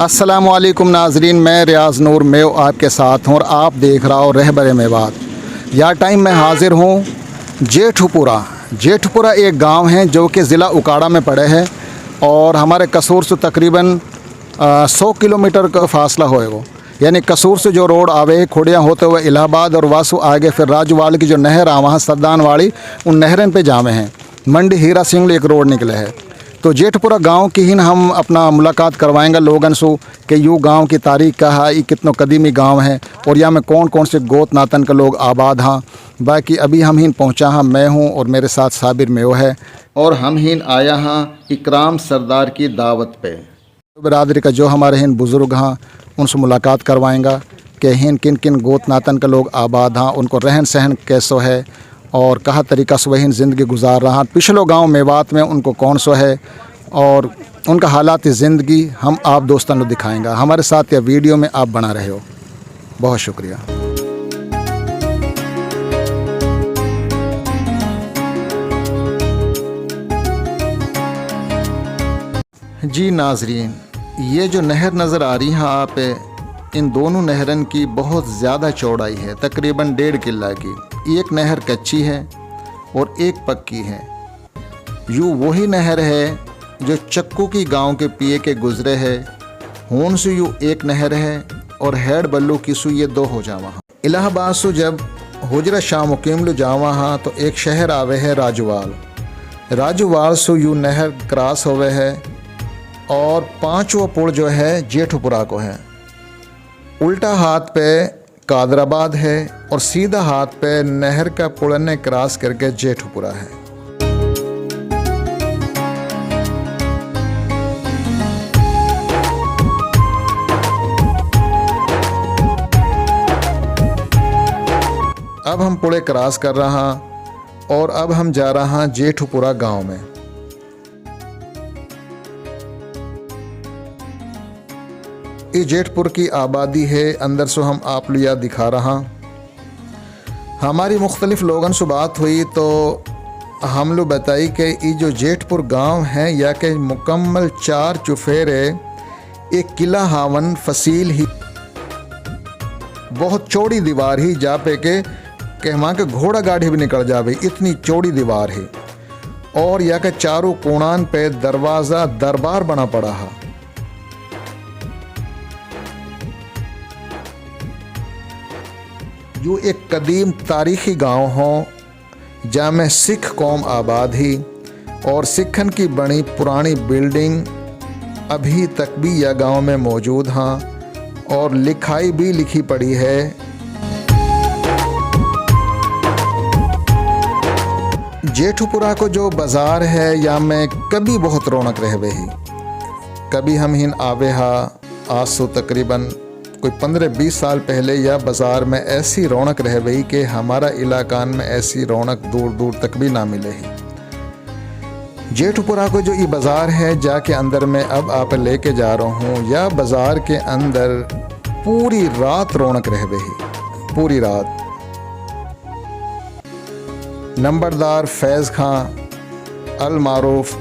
अस्सलामुअलैकुम नाजरीन, मैं रियाज नूर मेव आपके साथ हूँ और आप देख रहा हो रहबर मेवात। यह टाइम मैं हाज़िर हूँ जेठपुरा। जेठपुरा एक गांव है जो कि ज़िला उकाड़ा में पड़े है और हमारे कसूर से तकरीबन 100 किलोमीटर का फासला होए वो। यानी कसूर से जो रोड आवे खोड़ियाँ होते हुए इलाहाबाद और वासु आगे फिर राजवाल की जो नहर आ वहाँ सद्दान वाली उन नहरन पे जामे हैं। मंडी हीरा सिंह एक रोड निकले है। तो जेठपुरा गांव की ही हम अपना मुलाकात करवाएंगे लोगन से कि यूँ गांव की तारीख का है, ये कितनो कदीमी गांव है और यहाँ में कौन कौन से गोत नातन के लोग आबाद हाँ। बाकी अभी हम ही पहुँचा हाँ, मैं हूँ और मेरे साथ साबिर मेव है और हम ही आया हाँ इकराम सरदार की दावत पे। बरादरी का जो हमारे हिंद बुज़ुर्ग हाँ उनसे मुलाकात करवाएंगा कि हिंद किन किन गोत नातन के लोग आबाद हाँ, उनको रहन सहन कैसो है और कहा तरीक़ा से वही ज़िंदगी गुजार रहा। पिछलो गांव मेवात में उनको कौन सो है और उनका हालात ज़िंदगी हम आप दोस्तों को दिखाएंगे। हमारे साथ या वीडियो में आप बना रहे हो। बहुत शुक्रिया जी। नाजरीन, ये जो नहर नज़र आ रही है आप, इन दोनों नहरन की बहुत ज़्यादा चौड़ाई है, तकरीबन 1.5 किला की। एक नहर कच्ची है और एक पक्की है। यूँ वही नहर है जो चक्कू की गांव के पिए के गुजरे है। होन से यूँ एक नहर है और हेड बल्लू की सु ये 2 हो जावा। इलाहाबाद से जब हुजरा शाह मुकीम लो जावा हाँ तो एक शहर आवे है राजवाल। राजवाल से यूँ नहर क्रॉस होवे है और 5वां पुल जो है जेठपुरा को है। उल्टा हाथ पे कादराबाद है और सीधा हाथ पे नहर का पुल ने क्रॉस करके जेठपुरा है। अब हम पुले क्रॉस कर रहा और अब हम जा रहा जेठपुरा गांव में। ये जेठपुर की आबादी है। अंदर से हम आप लिया दिखा रहा। हमारी मुख्तलिफ लोगों से बात हुई तो हम लोग बताई कि ये जो जेठपुर गांव है या के मुकम्मल 4 चुफेरे एक किला हावन फसील ही बहुत चौड़ी दीवार ही जा पे के वहाँ के घोड़ा गाड़ी भी निकल जावे, इतनी चौड़ी दीवार है। और या के चारों कोणान पे दरवाज़ा दरबार बना पड़ा है। जो एक कदीम तारीख़ी गांव हो जहाँ में सिख कौम आबाद ही और सिखन की बनी पुरानी बिल्डिंग अभी तक भी यह गांव में मौजूद हाँ और लिखाई भी लिखी पड़ी है। जेठपुरा को जो बाज़ार है या में कभी बहुत रौनक रहे ही। कभी हम हिन आवे हा आज से तकरीबन कोई 15-20 साल पहले या बाज़ार में ऐसी रौनक रह गई कि हमारा इलाकान में ऐसी रौनक दूर दूर तक भी ना मिले ही। जेठपुरा को जो ये बाज़ार है जाके अंदर में अब आप लेके जा रहा हूँ। या बाज़ार के अंदर पूरी रात रौनक रह गई, पूरी रात। नंबरदार फैज़ खां अल मारूफ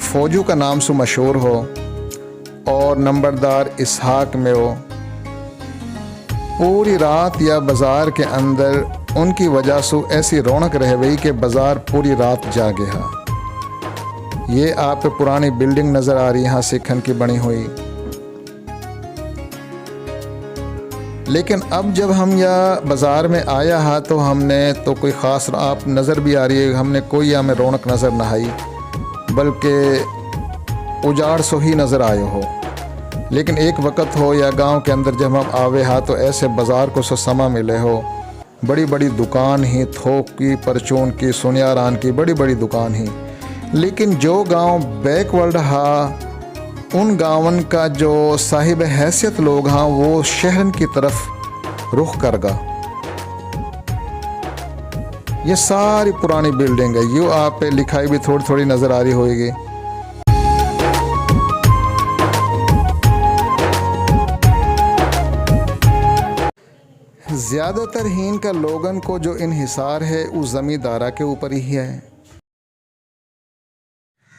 फ़ौजू का नाम से मशहूर हो और नंबरदार इसहाक में हो। पूरी रात या बाज़ार के अंदर उनकी वजह से ऐसी रौनक रह गई कि बाज़ार पूरी रात जागे हा। ये आप पुरानी बिल्डिंग नज़र आ रही है सिखन की बनी हुई। लेकिन अब जब हम यह बाज़ार में आया हा तो हमने तो कोई ख़ास आप नज़र भी आ रही है, हमने कोई यहाँ में रौनक नज़र न आई बल्कि उजाड़ सो ही नज़र आए हो। लेकिन एक वक्त हो या गांव के अंदर जब हम आवे हा तो ऐसे बाज़ार को सो समा मिले हो। बड़ी बड़ी दुकान ही, थोक की, परचून की, सुनियारान की बड़ी बड़ी दुकान ही। लेकिन जो गांव बैकवर्ड हा उन गाँवन का जो साहिब हैसियत लोग हाँ वो शहरन की तरफ रुख करगा। ये सारी पुरानी बिल्डिंग है। यूँ आप पे लिखाई भी थोड़ी थोड़ी नज़र आ रही होगी। ज़्यादातर हीन का लोगन को जो इन्हिसार है उस ज़मींदारा के ऊपर ही है।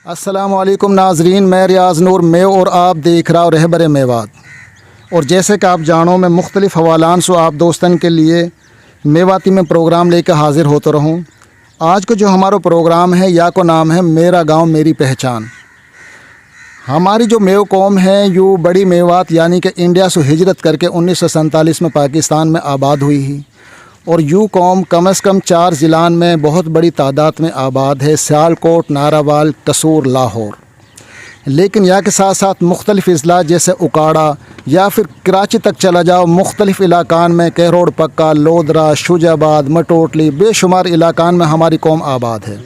अस्सलामुअलैकुम नाजरीन, मैं रियाज नूर मेव और आप देख रहा हूँ रहबर मेवात। और जैसे कि आप जानो, मैं मुख्तलिफ़ हवालान से आप दोस्तन के लिए मेवाती में प्रोग्राम लेकर हाज़िर होता रहूँ। आज को जो हमारा प्रोग्राम है या को नाम है मेरा गांव मेरी पहचान। हमारी जो मेव कौम है यू बड़ी मेवात यानी कि इंडिया से हिजरत करके 1947 में पाकिस्तान में आबाद हुई ही। और यू कौम कम से कम 4 ज़िलान में बहुत बड़ी तादाद में आबाद है, सियालकोट, नारावाल, कसूर, लाहौर। लेकिन या के साथ साथ मुख्तलिफ़ अज़ला जैसे उकाड़ा या फिर कराची तक चला जाओ, मुख्तलिफ़ इलाकान में कहरोड़ पक्का, लोधरा, शुजाबाद, मटोटली, बेशुमार इलाकान में हमारी कौम आबाद है।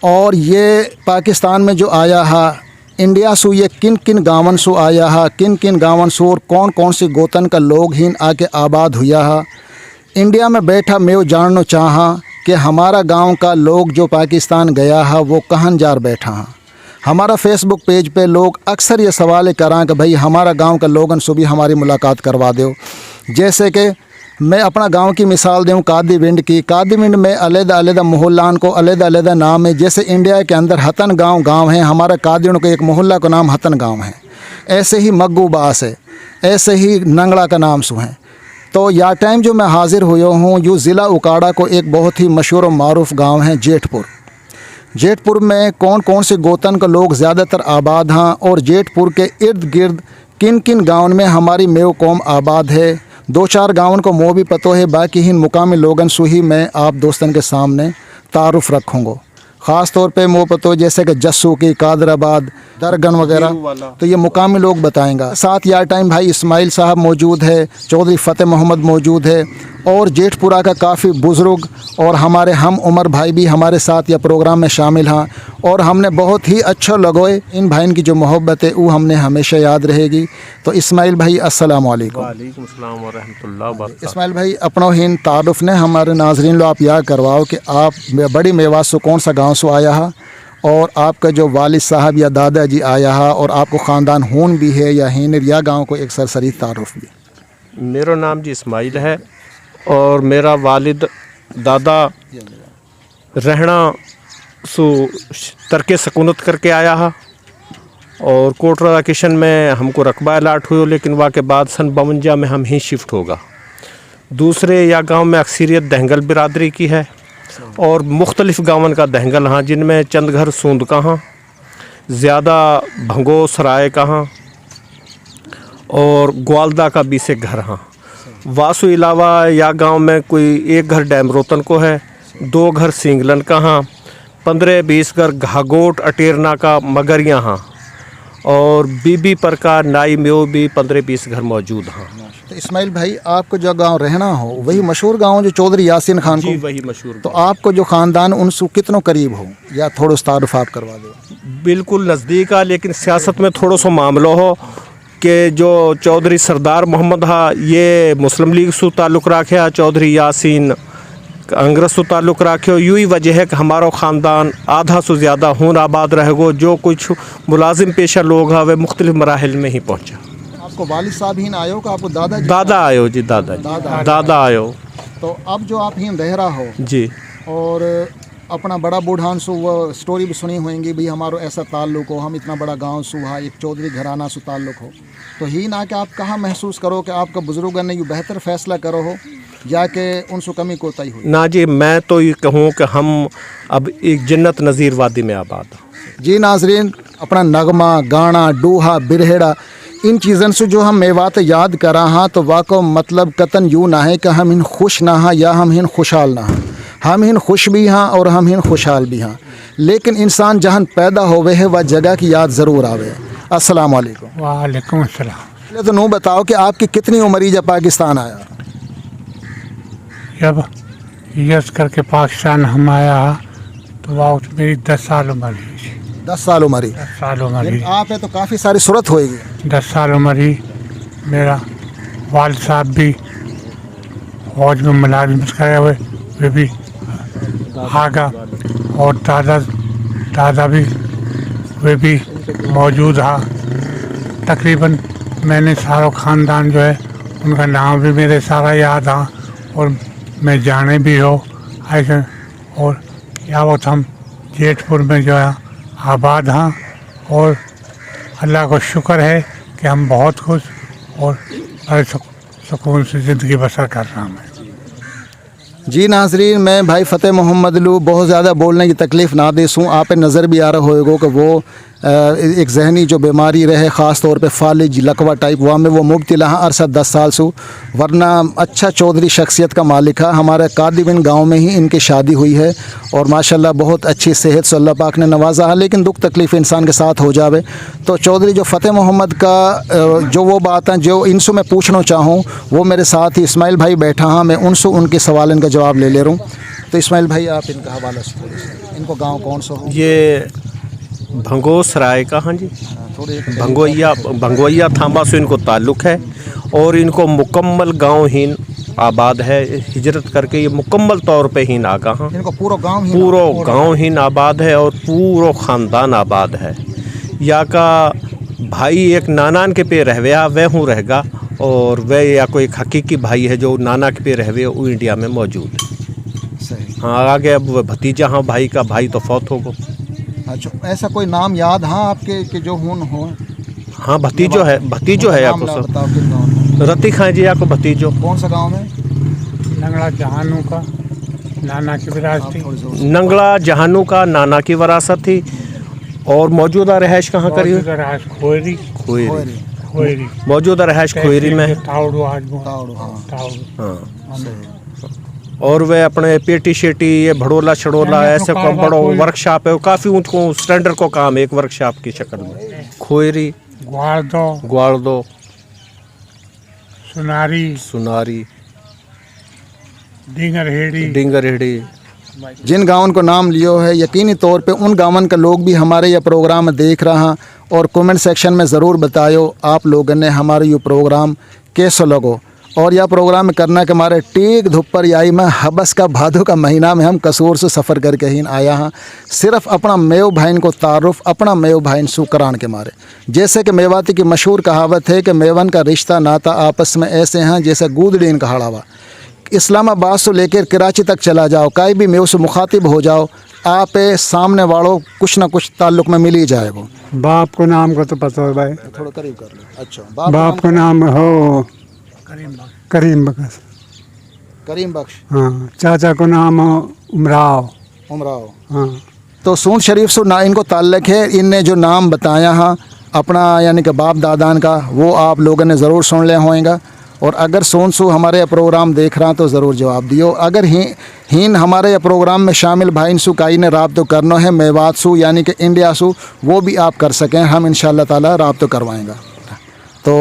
और ये पाकिस्तान में जो आया है इंडिया सु, ये किन किन गाँवन सु आया है, किन किन गाँवन सु और कौन कौन सी गोतन का लोग ही आके आबाद हुआ है। इंडिया में बैठा मैं जानना चाहा कि हमारा गांव का लोग जो पाकिस्तान गया है वो कहाँ जार बैठा है। हमारा फेसबुक पेज पे लोग अक्सर ये सवाल करां कि भाई हमारा गांव का लोगन से भी हमारी मुलाकात करवा दो। जैसे कि मैं अपना गांव की मिसाल दूँ कादीविंड की। कादीविंड में अलग-अलग मोहल्लान को अलग-अलग नाम है। जैसे इंडिया के अंदर हतन गांव है, हमारा कादीविंड के एक मोहल्ला का नाम हतन गांव है। ऐसे ही मग्गू बास है, ऐसे ही नंगड़ा का नाम सु है। तो या टाइम जो मैं हाज़िर हुआ हूँ यू ज़िला उकाड़ा को एक बहुत ही मशहूर और मारूफ गाँव है जेठपुर। जेठपुर में कौन कौन से गोतन के लोग ज़्यादातर आबाद हैं और जेठपुर के इर्द गिर्द किन किन गाँव में हमारी मेव कौम आबाद है। 2-4 गाँव को मोह भी पतो है, बाकी ही मुकामी लोगन से ही मैं आप दोस्तन के सामने तारुफ रखूँगा। ख़ास तौर पे मोह पतो जैसे कि जस्सू की, कादराबाद, दरगन वगैरह, तो ये मुकामी लोग बताएंगा। साथ या टाइम भाई इस्माइल साहब मौजूद है, चौधरी फ़तेह मोहम्मद मौजूद है और जेठपुरा का काफ़ी बुज़ुर्ग और हमारे हम उमर भाई भी हमारे साथ या प्रोग्राम में शामिल हैं। और हमने बहुत ही अच्छा लगोए, इन भाइन की जो मोहब्बत है वो हमने हमेशा याद रहेगी। तो इस्माइल भाई अस्सलाम वालेकुम। वालेकुम अस्सलाम व रहमतुल्लाह व बरकातहू। इस्माइल भाई अपनो हिन तारुफ ने हमारे नाजरीन लो आप याद करवाओ कि आप बड़ी मेवात से कौन सा गाँव से आया है और आपका जो वालिद साहब या दादाजी आया है और आपको ख़ानदान खून भी है या हिन या गाँव को एक सरसरी तारुफ भी। मेरा नाम जी इस्माइल है और मेरा वालिद दादा रहना सु तरके सकूनत करके आया है और कोटरा किशन में हमको रकबा अलाट हुई, लेकिन वहाँ के बाद सन 52 में हम ही शिफ्ट होगा। दूसरे या गांव में अक्सरियत दहंगल बिरादरी की है और मुख्तलिफ़ गाँवन का दहंगल हाँ, जिनमें चंद घर सूंद का हाँ, ज़्यादा भंगो सराय का हाँ और ग्वालदा का 20 घर हाँ। वासु अलावा या गांव में कोई 1 घर डैमरोतन को है, 2 घर सिंगलन का हाँ, 15-20 घर घागोट अटेरना का मगरिया हाँ और बीबी पर का नाई में भी 15-20 घर मौजूद हाँ। तो इस्माइल भाई आपको जो गांव रहना हो वही मशहूर गांव जो चौधरी यासीन खान जी को, वही मशहूर। तो आपको जो ख़ानदान उनसे कितनों करीब हो या थोड़ा तारुफ आप करवा दो। बिल्कुल नज़दीक आ, लेकिन सियासत में थोड़ा सा मामला हो कि जो चौधरी सरदार मोहम्मद हा ये मुस्लिम लीग से ताल्लुक़ रखे, चौधरी यासीन कांग्रेस से ताल्लुक़ रखे। यही वजह है कि हमारा ख़ानदान आधा से ज़्यादा हून आबाद रहेगो। जो कुछ मुलाजिम पेशा लोग हैं वे मुख्तलिफ़ मराहिल में ही पहुँचा। आपको वालिद साहब ही आयो का आपको दादा आयो जी, दादा आयो। तो अब जो आप ही रह रहा हो जी और अपना बड़ा बूढ़ान सु वो स्टोरी भी सुनी होंगी भाई हमारा ऐसा ताल्लुक़ हो, हम इतना बड़ा गांव सु हा, एक चौधरी घराना से ताल्लुक़ हो। तो ही ना कि आप कहाँ महसूस करो कि आपका बुजुर्ग ने ये बेहतर फ़ैसला करो हो या कि उनसे कमी कोताही हुई ना जी, मैं तो ये कहूँ कि हम अब एक जन्नत नज़ीर वादी में आबाद हैं। जी नाजरीन, अपना नगमा, गाना, डूहा, बिरहेड़ा, इन चीज़न से जो हम मेवात याद करा हाँ तो वाको मतलब कतन यूँ ना है कि हम इन खुश ना हाँ या हम इन खुशहाल ना हाँ। हम इन खुश भी हाँ और हम इन खुशहाल भी हाँ, लेकिन इंसान जहाँ पैदा होवे है वह जगह की याद ज़रूर आवे। अस्सलाम वालेकुम। वालेकुम अस्सलाम। पहले तो नो बताओ कि आपकी कितनी उम्र जब पाकिस्तान आया? जब यस करके पाकिस्तान हम आया तो वक्त मेरी 10 साल उम्र ही। 10 साल उम्र ही? 10 साल उम्र ही। आप है तो काफ़ी सारी सूरत होएगी। 10 साल उम्र ही। मेरा वालिद साहब भी फौज में मुलाजिमत करे हुए, वे भी आगा और दादा भी वे भी मौजूद हा। तकरीबन मैंने सारा ख़ानदान जो है उनका नाम भी मेरे सारा याद हा और मैं जाने भी हो ऐसे। और या वो हम जेठपुर में जो है आबाद हैं और अल्लाह को शुक्र है कि हम बहुत खुश और बड़े सुकून से ज़िंदगी बसर कर रहा हूँ। जी नाजरीन, मैं भाई फ़तेह मोहम्मद लू बहुत ज़्यादा बोलने की तकलीफ़ ना दे सूँ। आप पे नज़र भी आ रहा होएगा कि वो एक जहनी जो बीमारी रहे, ख़ास तौर पे फालिज लकवा टाइप वहाँ में वो मुब्तला हैं अरसा 10 साल से, वरना अच्छा चौधरी शख्सियत का मालिक है। हमारे कादिबिन गांव में ही इनकी शादी हुई है और माशाल्लाह बहुत अच्छी सेहत से अल्लाह पाक ने नवाजा है। लेकिन दुख तकलीफ़ इंसान के साथ हो जावे तो चौधरी जो फ़तेह मोहम्मद का जो वो बात है जो इनसे मैं पूछना चाहूँ, वो मेरे साथ ही इस्माइल भाई बैठा हाँ, मैं उनसे उनके सवाल का जवाब ले रहा हूँ। तो इस्माइल भाई आप इनका हवाला से, इनको गाँव कौन सा हो? ये भंगोस राय का, हाँ जी, थोड़े भंगोइया थांबा से इनको ताल्लुक़ है और इनको मुकम्मल गांव हीन आबाद है। हिजरत करके ये मुकम्मल तौर पे हीन आगा हाँ, इनको पूरा गांव हीन आबाद है और पूरा ख़ानदान आबाद है। या का भाई एक नानान के पे रहवेया वह हूँ रहेगा और वह या कोई एक हकीकी भाई है जो नाना के पे रहवे वो इंडिया में मौजूद है। सही। हाँ, आगे अब भतीजा हाँ भाई का, भाई तो फौत हो गो। अच्छा, ऐसा कोई नाम याद हाँ आपके कि जो हो? हाँ, भतीजो है या को सब बताओ किस गाँव में? रती खां जी या को भतीजो। कौन सा गांव में? नंगड़ा जहानू का नाना की विरासत थी। नंगला जहानू का नाना की वरासत थी और मौजूदा रहायश कहाँ करी? खोयरी खोयरी मौजूदा रहायश खोयरी में है। तावड़ू आज हाँ, और वे अपने पेटी शेटी ये भड़ोला छड़ोला ऐसे को बड़ो वर्कशॉप है, वो काफ़ी ऊँचो स्टैंडर्ड को काम है एक वर्कशॉप की शक्ल में। खोयरी, ग्वालदो, सुनारी, डिंगरहेड़ी। जिन गाँव को नाम लियो है यकीनी तौर पे उन गाँवन का लोग भी हमारे यह प्रोग्राम देख रहा और कमेंट सेक्शन में ज़रूर बतायो आप लोगों ने हमारे ये प्रोग्राम कैसे लगो। और यह प्रोग्राम करना के हमारे टीक धुप्पर आई में हबस का भादो का महीना में हम कसूर से सफ़र करके ही आया हाँ, सिर्फ अपना मेव भाइन को तारुफ अपना मेव भाइन सुकरान के मारे। जैसे कि मेवाती की मशहूर कहावत है कि मेवन का रिश्ता नाता आपस में ऐसे हैं जैसे गूदड़ीन का हड़ावा। इस्लामाबाद से लेकर कराची तक चला जाओ, कहीं भी मेव से मुखातिब हो जाओ, आप सामने वालों कुछ ना कुछ ताल्लुक़ में मिल ही जाएगा। बाप को नाम का तो पता है भाई, थोड़ा करीब कर लो। अच्छा, बाप को नाम हो करीम बख्श। हाँ, चाचा को नाम उमराव। हाँ, तो सूंद शरीफ से ना इनको ताल्लुक़ है। इनने जो नाम बताया हाँ अपना यानी कि बाप दादान का, वो आप लोगों ने ज़रूर सुन लिया होएगा। और अगर सोन सू हमारे प्रोग्राम देख रहा तो ज़रूर जवाब दियो। अगर हीन हमारे प्रोग्राम में शामिल भाई सू काई ने राब्तो करना है मेवात सू यानी कि इंडिया सू, वो भी आप कर सकें, हम इंशाल्लाह ताला राब्तो करवाएंगे। तो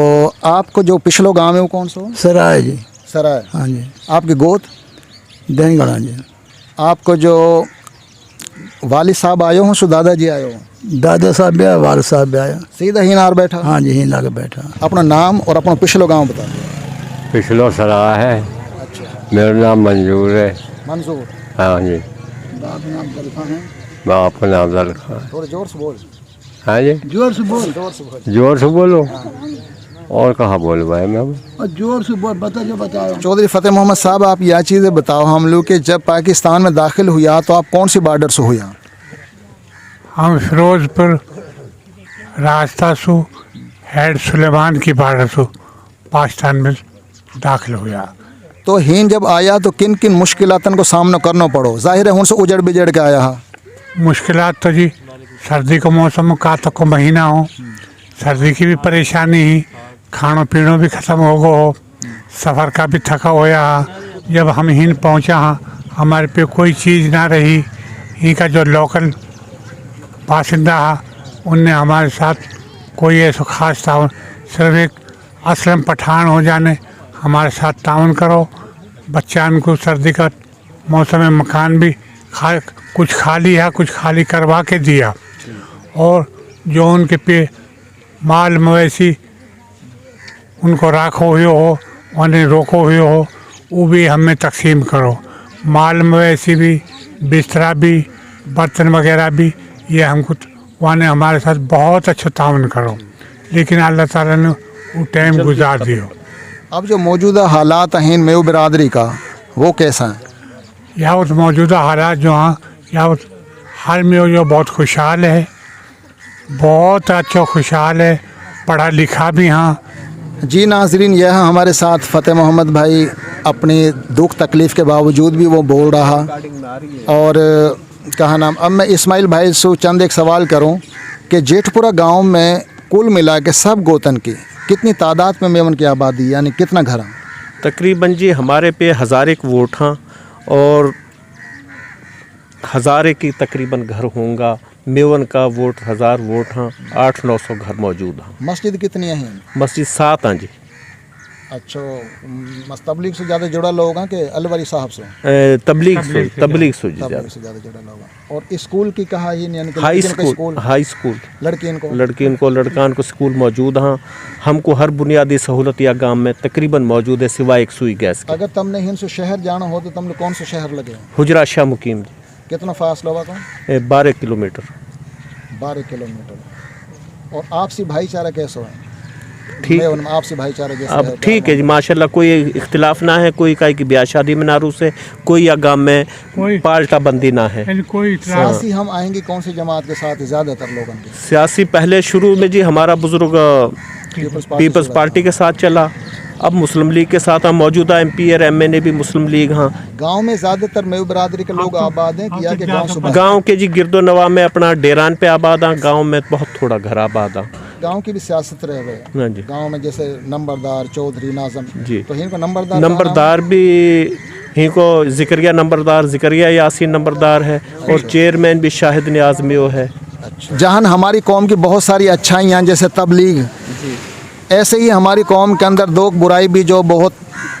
आपको जो पिछलो गांव है वो कौन सा? सराय जी। सराय, हाँ जी। आपकी गोद देंगड़ा जी। आपको जो वालिद साहब आए हो सो दादाजी आए हो? दादा साहब भी आया, वालिद साहब भी आया। सीधा हिनार बैठा? हाँ जी, हिना के बैठा। अपना नाम और अपना पिछलो गांव बता। पिछलो सराय है। अच्छा, मेरा नाम मंजूर है। मंजूर। हाँ जी। बाप नाम दलखा है। बाप का नाम दलखा है। थोड़ा जोर से बोल। हाँ जी, जोर से बोल। जोर से बोलो। और कहाँ बोल भाई मैं? और जोर से बोल, बता जो बताओ। चौधरी फ़तेह मोहम्मद साहब, आप यह चीज़ें बताओ हम लोग कि जब पाकिस्तान में दाखिल हुआ तो आप कौन सी बॉर्डर से हुआ? हम फिरोजपुर रास्ता सु हेड सुलेमान की बॉर्डर से पाकिस्तान में दाखिल हुआ। तो हिंद जब आया तो किन किन मुश्किलातन को सामना करना पड़ो? जाहिर है उनसे उजड़ बिजड़ के आया है। मुश्किलात तो जी सर्दी का मौसम में का तक को महीना हो, सर्दी की भी परेशानी ही, खानो पीनो भी ख़त्म हो गो हो, सफ़र का भी थका होया। जब हम हिंद पहुंचा हाँ हमारे पे कोई चीज़ ना रही। ही का जो लोकल बासिंदा हा उनने हमारे साथ कोई ऐसा ख़ास ताउन, सिर्फ एक असलम पठान हो जाने हमारे साथ ताउन करो। बच्चान को सर्दी का मौसम में मकान भी कुछ खाली है, कुछ खाली करवा के दिया। और जो उनके पे माल मवेशी उनको राखो हुए हो, उन्हें रोको हुए हो, वो भी हमें तकसीम करो। माल मवेशी भी, बिस्तरा भी, बर्तन वगैरह भी, ये हमको वाने हमारे साथ बहुत अच्छा ताउन करो। लेकिन अल्लाह ताला ने वो टाइम गुजार दियो। अब जो मौजूदा हालात हैं मेव बिरादरी का वो कैसा है? यहाँ उस मौजूदा हालात जो हैं, यहाँ उस हाल में जो बहुत खुशहाल है, बहुत अच्छा खुशहाल है, पढ़ा लिखा भी हाँ। जी नाजरीन, यह हमारे साथ फ़तेह मोहम्मद भाई अपनी दुख तकलीफ़ के बावजूद भी वो बोल रहा। और कहा नाम, अब मैं इस्माइल भाई से चंद एक सवाल करूं कि जेठपुरा गांव में कुल मिला के सब गोतन की कितनी तादाद में मेवन की आबादी, यानी कितना घर हैं? तकरीबन जी हमारे पे 1000 एक वोट हैं और 1000 की तकरीबन घर होंगे। मेवन का वोट 1000 वोट हैं, 800-900 घर मौजूद हैं। मस्जिद कितनी हैं? मस्जिद 7 हैं जी। अच्छा, तबलीग से ज़्यादा जुड़ा लोग हैं कि अलवरी साहब से? तबलीग से जी तबलीग ज़्यादा। से ज़्यादा जुड़ा लोग हैं। और स्कूल की कहा ही यानी कि हाई लड़कियों का स्कूल, हाई स्कूल लड़कियों को लड़कान को स्कूल मौजूद हैं। हमको हर बुनियादी सहूलत या गांव में तकरीबन मौजूद है सिवाय एक सुई गैस की। अगर तुमने हिंद से शहर जाना हो तो तुम लोग कौन सा शहर लगे? हुजरा शाह मुकीम जी। कितना फासला हुआ था? 12 किलोमीटर। 12 किलोमीटर। और आपसी भाईचारा कैसा है? ठीक, आपसी भाईचारा जैसे अब ठीक है जी माशाल्लाह, कोई इख्तिलाफ ना है, कोई का की ब्याह शादी में नारूस है, कोई या गांव में पाल्टा बंदी ना है। कोई सियासी हम आएंगे कौन सी जमात के साथ? ज़्यादातर लोगों के सियासी पहले शुरू में जी हमारा बुजुर्ग पीपल्स पार्टी के साथ चला, अब मुस्लिम लीग के साथ हम मौजूदा MP और MNA भी मुस्लिम लीग। हाँ, गांव में ज़्यादातर मेव बरादरी के लोग आबाद हैं किया कि गाँव के जी गिरदो नवा में अपना डेरान पे आबाद हैं, गाँव में बहुत थोड़ा घर आबाद हैं। गांव की भी सियासत रह गए। हाँ जी, गांव में जैसे नंबरदार, चौधरी, नाजम जी, तो इनको नंबरदार भी ही को जिक्रिया नंबरदार, जिक्रिया यासीन नंबरदार है और चेयरमैन भी शाहिद नियाज में वो है। जहाँ हमारी कौम की बहुत सारी अच्छाइयाँ जैसे तबलीग, ऐसे ही हमारी कौम के अंदर दो बुराई भी जो बहुत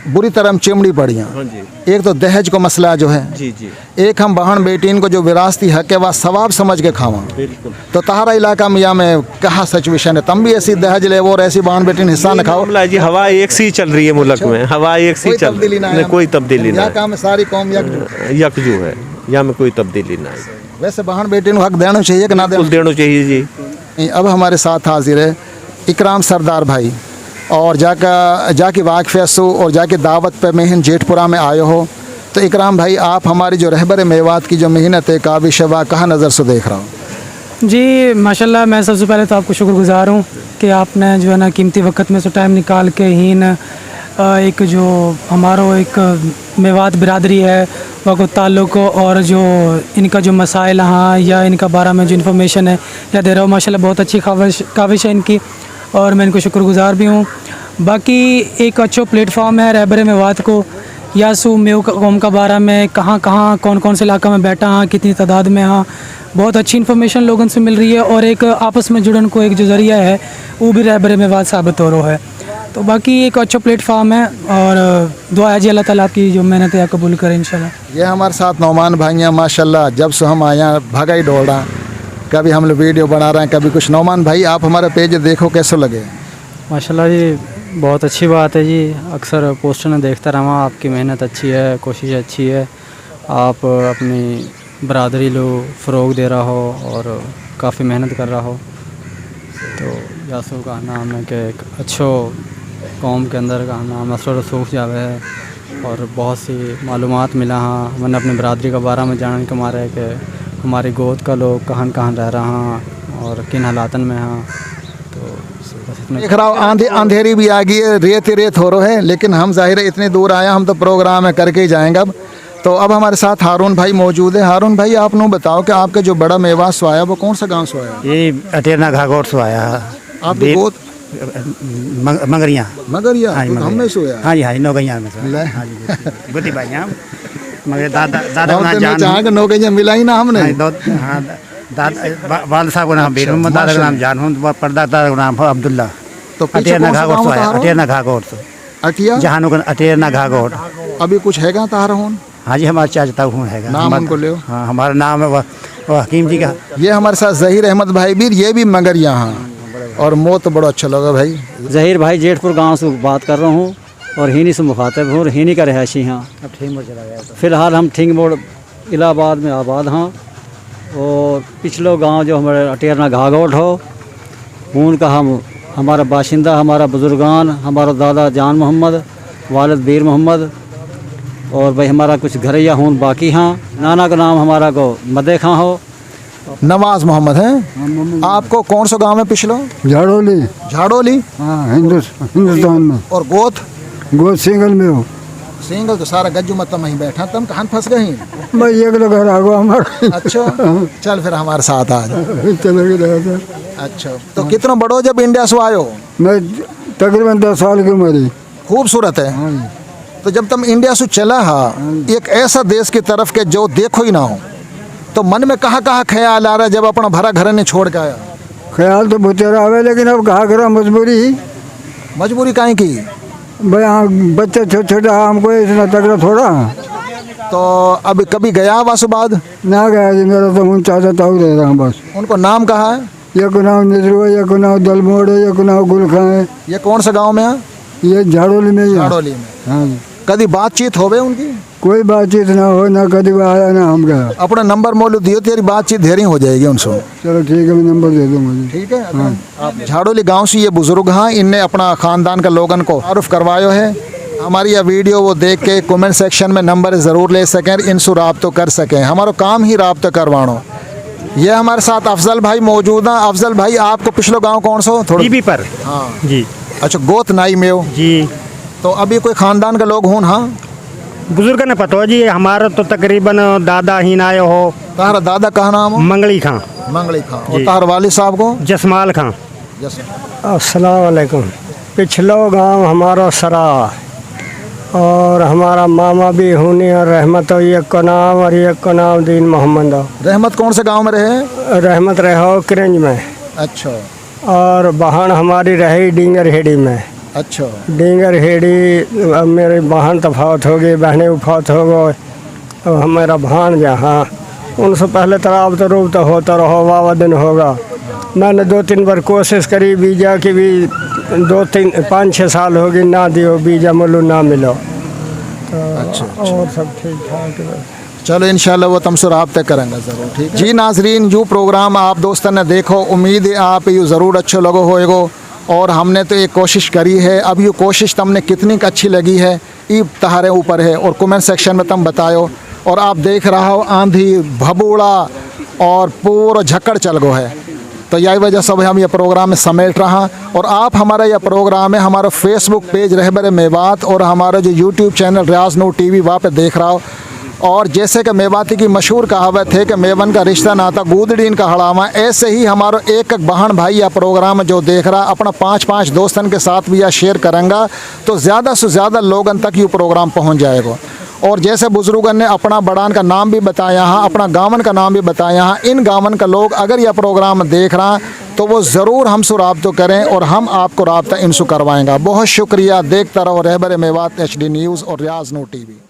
बुरी तरह चिमड़ी पड़ी हैं। हाँ जी, एक तो दहेज को मसला जो है, जी जी, एक हम बहन बेटीन को जो विरासती हक है वह सवाब समझ के खावा। बिल्कुल। तो तहारा इलाका में या में कहा सिचुएशन है? तुम भी ऐसी दहेज ले और ऐसी बहन बेटीन हिस्सा न खाओ? जी, हवा एक सी चल रही है मुल्क में, हवा एक सी चल रही है, कोई तब्दीली ना है। सारी कौम यकजू है, यहाँ में कोई तब्दीली ना है। वैसे बहन बेटीन को हक देना चाहिए कि ना देना चाहिए जी। अब हमारे साथ हाजिर है इकराम सरदार भाई, और जाके वाक़फ़ और जाके दावत पे मेहन जेठपुरा में आए हो। तो इकराम भाई, आप हमारी जो रहबर मेवात की जो मेहनत है, काविश है, वह कहाँ नज़र से देख रहा हूँ? जी माशाल्लाह, मैं सबसे पहले तो आपको शुक्रगुज़ार हूँ कि आपने जो है ना कीमती वक्त में से टाइम निकाल के ही एक जो हमारा एक मेवात बिरादरी है वह को ताल्लुक़ और जो इनका जो मसाइल हाँ या इनका बारे में जो इन्फॉर्मेशन है या दे रहा हूँ, माशाल्लाह बहुत अच्छी काविश है इनकी और मैं इनको शुक्रगुज़ार भी हूँ। बाकी एक अच्छा प्लेटफॉर्म है रहबर मेवात को यासू मेव कौम का बारे में, कहाँ कहाँ कौन कौन से इलाका में बैठा हाँ, कितनी तादाद में हाँ, बहुत अच्छी इन्फॉर्मेशन लोगों से मिल रही है और एक आपस में जुड़न को एक जो ज़रिया है वो भी रहबर मेवात साबित हो रहा है। तो बाकी एक अच्छा प्लेटफॉर्म है और दुआ है जी अल्लाह ताला आपकी जो मेहनत है कबूल करें इंशाल्लाह। ये हमारे साथ नौमान भाई हैं माशाल्लाह, जब से हम आए हैं भागा ही दौड़ रहा, कभी हम लोग वीडियो बना रहे हैं कभी कुछ। नौमान भाई, आप हमारा पेज देखो कैसे लगे? माशाल्लाह जी, बहुत अच्छी बात है जी। अक्सर पोस्टर में देखता रहा, आपकी मेहनत अच्छी है, कोशिश अच्छी है, आप अपनी बरादरी लो फ़रोग दे रहा हो और काफ़ी मेहनत कर रहा हो। तो यासू का नाम है कि एक अच्छो कौम के अंदर का नाम असर सूख जावे है और बहुत सी मालूमात मिला हाँ। मैंने अपनी बरादरी के बारे में जानने के मारे कि हमारी गोद का लोग कहाँ कहाँ रह रहा हाँ और किन हालातन में हाँ। तो देख रहा हूँ अंधेरी भी आ गई है, रेत ही रेत हो रहा है, लेकिन हम जाहिर है इतनी दूर आया, हम तो प्रोग्राम है करके ही जाएंगे अब। तो अब हमारे साथ हारून भाई मौजूद है। हारून भाई, आप लोग बताओ कि आपका जो बड़ा मेवा सोया वो कौन सा गांव सोया? ये अटेरना घाघोट से आया। आपकी गोद मंगरिया मगरिया हम में सोया? हाँ जी, हाँ जी, नौगैया में सोया। हाँ जी, गुड्डी भाई यहाँ मगर दादा का नाम जान नौगैया मिला ही ना हमने। हाँ, वाल साहब का नाम बीर मोहम्मद, दादा का नाम जान हूँ, परदादा का नाम अब्दुल्ला। तो अटेरना घाघोट से आया, अटेरना घाघोट से अटिया जहानों का अटेरना घाघोट। अभी कुछ हैगा तारा होन? हाँ जी, हमारे चाचा हूँ है नाम उनको ले। हाँ, हमारा नाम है वह हकीम जी का। ये हमारे साथ जहीर अहमद भाई भी, ये भी मगर यहाँ और मो तो बड़ा अच्छा लगा भाई। जहीर भाई जेठपुर गांव से बात कर रहा हूँ और हिनी से मुखातिब हूँ और हिनी का रहायशी हाँ। अब ठीक मोड़ चला गया। फ़िलहाल हम ठिंग मोड़ इलाहाबाद में आबाद हाँ और पिछलो गांव जो हमारे अटेरना घाघोट हो उनका हमारा बाशिंदा, हमारा बुजुर्गान, हमारा दादा जान मोहम्मद, वालिद बीर मोहम्मद और भाई हमारा कुछ घरैया हूँ बाकी हाँ। नाना का नाम हमारा को मदे खां हो नवाज मोहम्मद हैं। आपको कौन सा गांव है पिछलो? झाड़ोली। झाड़ोली। हाँ, हिंदुस्तान में। और गोथ? गोद सिंगल में हो। सिंगल तो सारा गज्जू मत वहीं बैठा, तुम कहाँ फंस गई? भाई एक लोग घर आगो हमारा। अच्छा, चल फिर हमारे साथ आज। चले गए। अच्छा, तो कितना बड़ो जब इंडिया से आयो? मैं तकरीबन 10 साल की उम्र। खूबसूरत है। तो जब तुम इंडिया से चला हा एक ऐसा देश की तरफ के जो देखो ही ना हो, तो मन में कहाँ कहाँ ख्याल आ रहा है जब अपना भरा घर ने छोड़ के आया? ख्याल तो बहुत आवे, लेकिन अब कहा करा मजबूरी। मजबूरी काहे की? भाई हाँ, बच्चे छोटे छोटे, हमको इतना तगड़ा थोड़ा। तो अब कभी गया वासु बाद? ना गया जी, मेरा तो मुँह चाचा ताऊ रह रहा हूँ बस। उनको नाम कहा है? एक को नाम निजरू है, एक को नाम दलमोड़ है, एक को नाम गुलखा है। ये कौन सा गांव में है? ये झाड़ोली में ही है। झाड़ोली में। हाँ जी। कभी बातचीत होवे उनकी? कोई बातचीत ना हो, ना कभी वो आया ना हम गया। अपना नंबर मोलू दियो, तेरी बातचीत धेरी हो जाएगी उनसे। चलो ठीक है, मैं नंबर दे दूँगा जी। ठीक है। आप झाड़ोली गांव से ये बुजुर्ग हैं, इनने अपना खानदान का लोगन को तारुफ करवायो है। हमारी यह वीडियो वो देख के कमेंट सेक्शन में नंबर ज़रूर ले सकें, इनसे राब्तो कर सकें। हमारा काम ही राब्तो करवानो। ये हमारे साथ अफजल भाई मौजूद हैं। अफजल भाई, आपको पिछलो गांव कौन सा? थोड़ा टीवी पर। हाँ जी अच्छा, गोत नाई में हो जी। तो अभी कोई खानदान का लोग हों? हाँ, बुजुर्ग ने पता हो जी, हमारा तो तकरीबन दादा ही आए हो। तारा दादा का नाम हो? मंगली खां। मंगली खां। और तार वालिद साहब को? जसमाल खां। अस्सलाम वालेकुम। पिछलो गांव हमारा सरा, और हमारा मामा भी हुनी और रहमत हो, एक को नाम, और एक को नाम दीन मोहम्मद हो। रहमत कौन से गांव में रहे? रहमत रहो किरंज में। अच्छा और बहन हमारी रही डींगर हेड़ी में। अच्छा। डींगर हेड़ी, अब मेरी बहन तफावत हो गई, बहनें उफात हो गए। अब हमारा भान जहाँ उनसे पहले तराब तो रूब तो होता रहो, वावा दिन होगा। मैंने 2-3 बार कोशिश करी वीज़ा की भी, 5-6 साल हो गई, ना दियो वीज़ा, मोलू ना मिलो। तो अच्छा। और सब ठीक ठाक है। चलो इंशाल्लाह वो तुमसे राब्ते करेंगे ज़रूर। ठीक है जी नाजरीन, जो प्रोग्राम आप दोस्तों ने देखो, उम्मीद है आप ये ज़रूर अच्छो लगो होएगो। और हमने तो एक कोशिश करी है। अब ये कोशिश तुमने कितनी अच्छी लगी है ये तुम्हारे ऊपर है, और कमेंट सेक्शन में तुम बताओ। और आप देख रहा हो आंधी भबूड़ा और पूरा झक्कड़ चल गो है, तो यही वजह से हम ये प्रोग्राम में समेट रहा। और आप हमारा यह प्रोग्राम है हमारा फेसबुक पेज रहबर मेवात और हमारा जो यूट्यूब चैनल रियाज नूर टीवी वहाँ पे देख रहा हो। और जैसे कि मेवाती की मशहूर कहावत है कि मेवन का रिश्ता नाता गूदड़ीन का हड़ामा, ऐसे ही हमारा एक बहन भाई यह प्रोग्राम जो देख रहा अपना 5-5 दोस्तन के साथ भी यह शेयर करेंगे, तो ज़्यादा से ज़्यादा लोगन तक ये प्रोग्राम पहुँच जाएगा। और जैसे बुजुर्गन ने अपना बड़ान का नाम भी बताया हाँ, अपना गाँवन का नाम भी बताया हाँ, इन गाँवन का लोग अगर यह प्रोग्राम देख रहा तो वो ज़रूर हमसे राब्तो करें और हम आपको राब्ता इनसे करवाएंगे। बहुत शुक्रिया। देखता रहो रहबर मेवात HD न्यूज़ और रियाज नूर टीवी।